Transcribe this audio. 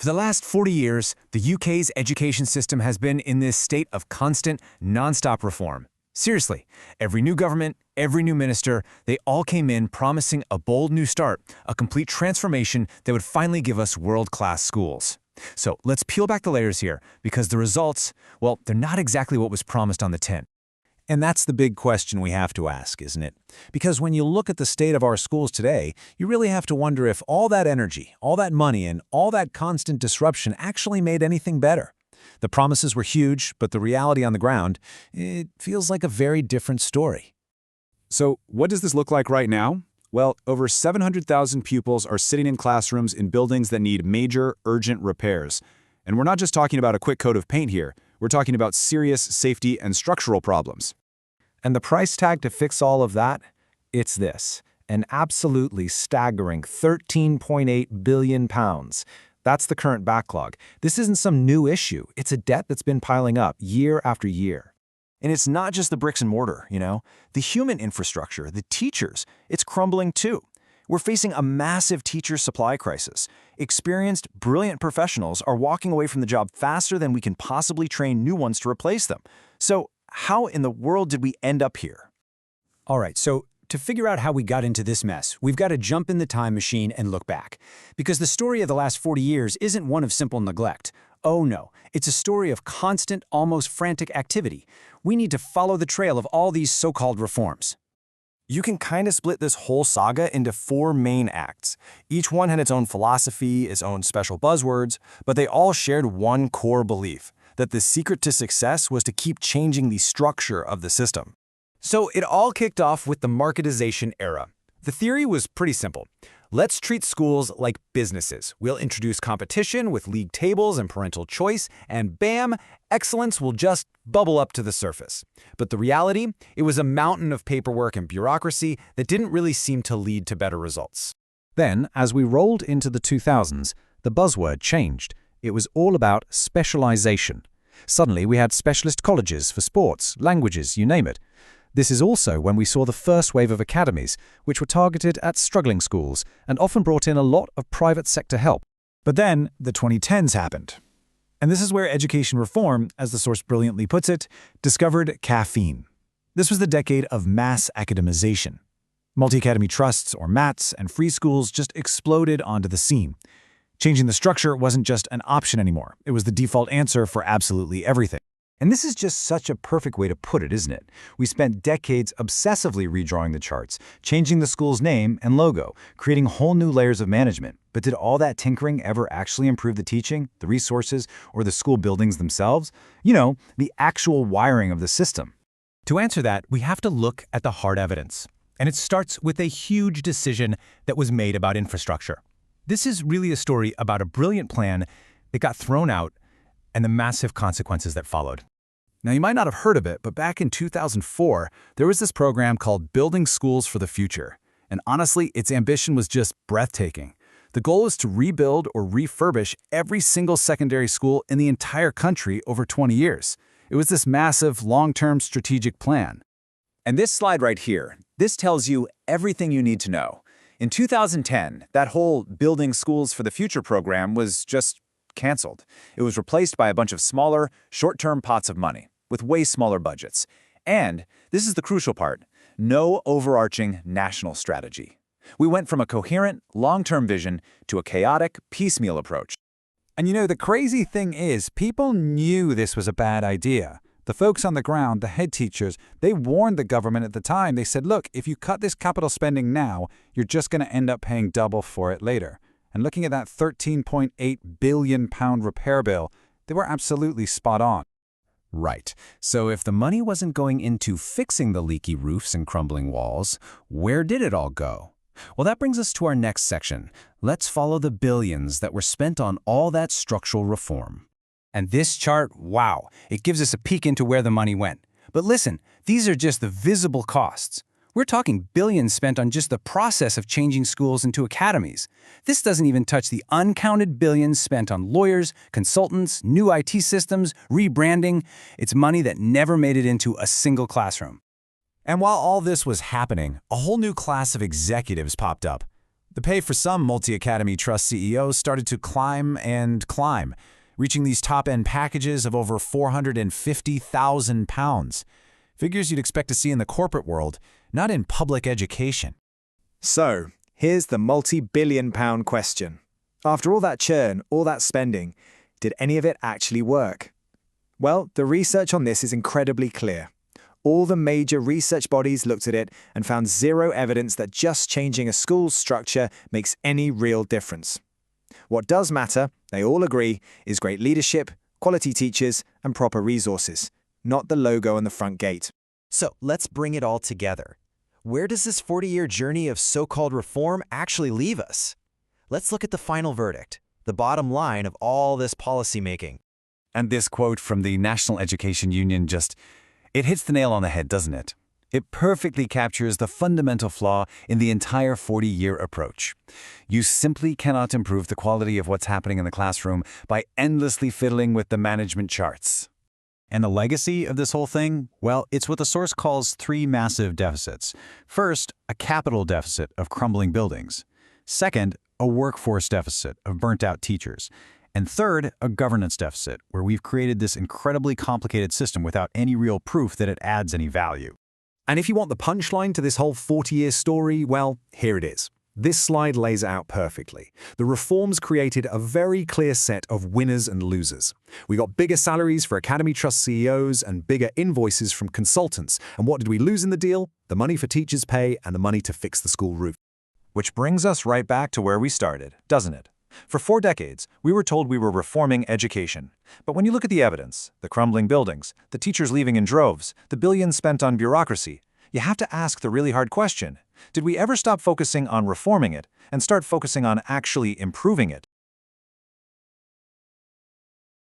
For the last 40 years, the UK's education system has been in this state of constant, non-stop reform. Seriously, every new government, every new minister, they all came in promising a bold new start, a complete transformation that would finally give us world-class schools. So let's peel back the layers here, because the results, well, they're not exactly what was promised on the tin. And that's the big question we have to ask, isn't it? Because when you look at the state of our schools today, you really have to wonder if all that energy, all that money, and all that constant disruption actually made anything better. The promises were huge, but the reality on the ground, it feels like a very different story. So what does this look like right now? Well, over 700,000 pupils are sitting in classrooms in buildings that need major, urgent repairs. And we're not just talking about a quick coat of paint here. We're talking about serious safety and structural problems. And the price tag to fix all of that? It's this, an absolutely staggering £13.8 billion. That's the current backlog. This isn't some new issue. It's a debt that's been piling up year after year. And it's not just the bricks and mortar, The human infrastructure, the teachers, it's crumbling too. We're facing a massive teacher supply crisis. Experienced, brilliant professionals are walking away from the job faster than we can possibly train new ones to replace them. So how in the world did we end up here? All right, so to figure out how we got into this mess, we've got to jump in the time machine and look back. Because the story of the last 40 years isn't one of simple neglect. Oh no, it's a story of constant, almost frantic activity. We need to follow the trail of all these so-called reforms. You can kind of split this whole saga into 4 main acts. Each one had its own philosophy, its own special buzzwords, but they all shared one core belief, that the secret to success was to keep changing the structure of the system. So it all kicked off with the marketization era. The theory was pretty simple. Let's treat schools like businesses. We'll introduce competition with league tables and parental choice, and bam, excellence will just bubble up to the surface. But the reality, it was a mountain of paperwork and bureaucracy that didn't really seem to lead to better results. Then, as we rolled into the 2000s, the buzzword changed. It was all about specialization. Suddenly, we had specialist colleges for sports, languages, you name it. This is also when we saw the first wave of academies, which were targeted at struggling schools and often brought in a lot of private sector help. But then, the 2010s happened. And this is where education reform, as the source brilliantly puts it, discovered caffeine. This was the decade of mass academization. Multi-academy trusts, or MATs, and free schools just exploded onto the scene. Changing the structure wasn't just an option anymore. It was the default answer for absolutely everything. And this is just such a perfect way to put it, isn't it? We spent decades obsessively redrawing the charts, changing the school's name and logo, creating whole new layers of management. But did all that tinkering ever actually improve the teaching, the resources, or the school buildings themselves? The actual wiring of the system. To answer that, we have to look at the hard evidence. And it starts with a huge decision that was made about infrastructure. This is really a story about a brilliant plan that got thrown out and the massive consequences that followed. Now, you might not have heard of it, but back in 2004, there was this program called Building Schools for the Future. And honestly, its ambition was just breathtaking. The goal was to rebuild or refurbish every single secondary school in the entire country over 20 years. It was this massive, long-term strategic plan. And this slide right here, this tells you everything you need to know. In 2010, that whole Building Schools for the Future program was just canceled. It was replaced by a bunch of smaller, short-term pots of money with way smaller budgets. And this is the crucial part, no overarching national strategy. We went from a coherent, long-term vision to a chaotic, piecemeal approach. And the crazy thing is, people knew this was a bad idea. The folks on the ground, the head teachers, they warned the government at the time. They said, look, if you cut this capital spending now, you're just going to end up paying double for it later. And looking at that £13.8 billion repair bill, they were absolutely spot on. Right. So if the money wasn't going into fixing the leaky roofs and crumbling walls, where did it all go? Well, that brings us to our next section. Let's follow the billions that were spent on all that structural reform. And this chart, wow, it gives us a peek into where the money went. But listen, these are just the visible costs. We're talking billions spent on just the process of changing schools into academies. This doesn't even touch the uncounted billions spent on lawyers, consultants, new IT systems, rebranding. It's money that never made it into a single classroom. And while all this was happening, a whole new class of executives popped up. The pay for some multi-academy trust CEOs started to climb and climb, reaching these top-end packages of over £450,000. Figures you'd expect to see in the corporate world, not in public education. So, here's the multi-billion-pound question. After all that churn, all that spending, did any of it actually work? Well, the research on this is incredibly clear. All the major research bodies looked at it and found zero evidence that just changing a school's structure makes any real difference. What does matter, they all agree, is great leadership, quality teachers, and proper resources, not the logo on the front gate. So let's bring it all together. Where does this 40-year journey of so-called reform actually leave us? Let's look at the final verdict, the bottom line of all this policymaking. And this quote from the National Education Union it hits the nail on the head, doesn't it? It perfectly captures the fundamental flaw in the entire 40-year approach. You simply cannot improve the quality of what's happening in the classroom by endlessly fiddling with the management charts. And the legacy of this whole thing? Well, it's what the source calls three massive deficits. First, a capital deficit of crumbling buildings. Second, a workforce deficit of burnt-out teachers. And third, a governance deficit, where we've created this incredibly complicated system without any real proof that it adds any value. And if you want the punchline to this whole 40-year story, well, here it is. This slide lays it out perfectly. The reforms created a very clear set of winners and losers. We got bigger salaries for Academy Trust CEOs and bigger invoices from consultants. And what did we lose in the deal? The money for teachers' pay and the money to fix the school roof. Which brings us right back to where we started, doesn't it? For 4 decades, we were told we were reforming education. But when you look at the evidence, the crumbling buildings, the teachers leaving in droves, the billions spent on bureaucracy, you have to ask the really hard question. Did we ever stop focusing on reforming it and start focusing on actually improving it?